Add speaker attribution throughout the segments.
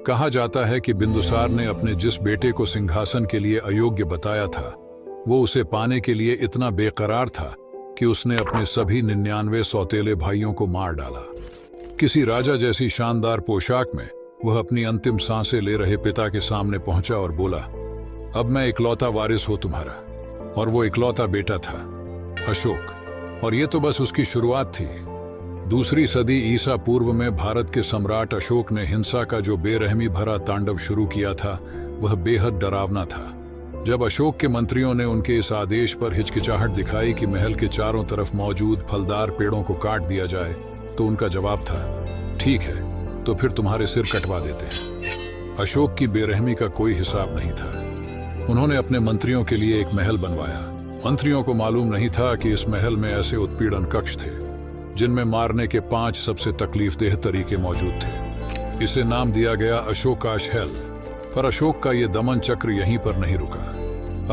Speaker 1: कहा जाता है कि बिंदुसार ने अपने जिस बेटे को सिंहासन के लिए अयोग्य बताया था, वो उसे पाने के लिए इतना बेकरार था कि उसने अपने सभी 99 सौतेले भाइयों को मार डाला। किसी राजा जैसी शानदार पोशाक में वह अपनी अंतिम सांसें ले रहे पिता के सामने पहुंचा और बोला, अब मैं इकलौता वारिस हूं तुम्हारा। और वो इकलौता बेटा था अशोक। और ये तो बस उसकी शुरुआत थी। दूसरी सदी ईसा पूर्व में भारत के सम्राट अशोक ने हिंसा का जो बेरहमी भरा तांडव शुरू किया था, वह बेहद डरावना था। जब अशोक के मंत्रियों ने उनके इस आदेश पर हिचकिचाहट दिखाई कि महल के चारों तरफ मौजूद फलदार पेड़ों को काट दिया जाए, तो उनका जवाब था, ठीक है, तो फिर तुम्हारे सिर कटवा देते हैं। अशोक की बेरहमी का कोई हिसाब नहीं था। उन्होंने अपने मंत्रियों के लिए एक महल बनवाया। मंत्रियों को मालूम नहीं था कि इस महल में ऐसे उत्पीड़न कक्ष थे जिनमें मारने के 5 सबसे तकलीफदेह तरीके मौजूद थे। इसे नाम दिया गया अशोकाश हेल। पर अशोक का ये दमन चक्र यहीं पर नहीं रुका।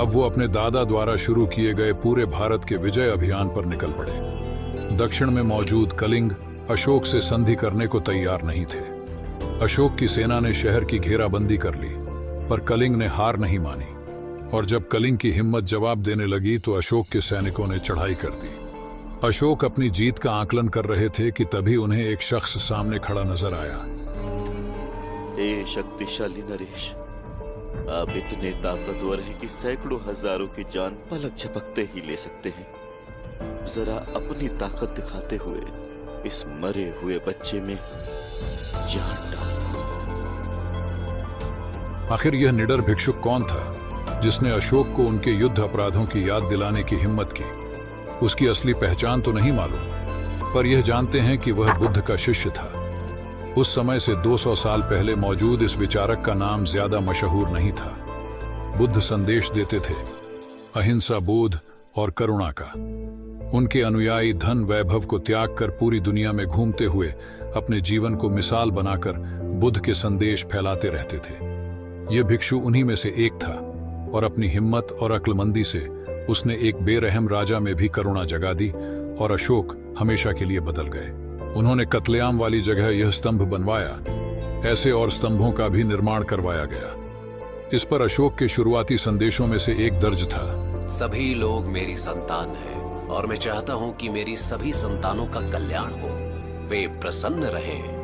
Speaker 1: अब वो अपने दादा द्वारा शुरू किए गए पूरे भारत के विजय अभियान पर निकल पड़े। दक्षिण में मौजूद कलिंग अशोक से संधि करने को तैयार नहीं थे। अशोक की सेना ने शहर की घेराबंदी कर ली, पर कलिंग ने हार नहीं मानी। और जब कलिंग की हिम्मत जवाब देने लगी तो अशोक के सैनिकों ने चढ़ाई कर दी। अशोक अपनी जीत का आकलन कर रहे थे कि तभी उन्हें एक शख्स सामने खड़ा नजर आया।
Speaker 2: ए शक्तिशाली नरेश, आप इतने ताकतवर हैं कि सैकड़ों हजारों की जान पलक झपकते ही ले सकते हैं। जरा अपनी ताकत दिखाते हुए इस मरे हुए बच्चे में जान डाल दो।
Speaker 1: आखिर यह निडर भिक्षुक कौन था जिसने अशोक को उनके युद्ध अपराधों की याद दिलाने की हिम्मत की? उसकी असली पहचान तो नहीं मालूम, पर यह जानते हैं कि वह बुद्ध का शिष्य था। उस समय से 200 साल पहले मौजूद इस विचारक का नाम ज्यादा मशहूर नहीं था। बुद्ध संदेश देते थे, अहिंसा, बोध और करुणा का। उनके अनुयायी धन वैभव को त्याग कर पूरी दुनिया में घूमते हुए अपने जीवन को मिसाल बनाकर बुद्ध के संदेश फैलाते रहते थे। यह भिक्षु उन्हीं में से एक था और अपनी हिम्मत और अक्लमंदी से उसने एक बेरहम राजा में भी करुणा जगा दी और अशोक हमेशा के लिए बदल गए। उन्होंने कत्लेआम वाली जगह यह स्तंभ बनवाया। ऐसे और स्तंभों का भी निर्माण करवाया गया। इस पर अशोक के शुरुआती संदेशों में से एक दर्ज था,
Speaker 3: सभी लोग मेरी संतान हैं और मैं चाहता हूं कि मेरी सभी संतानों का कल्याण हो, वे प्रसन्न रहें।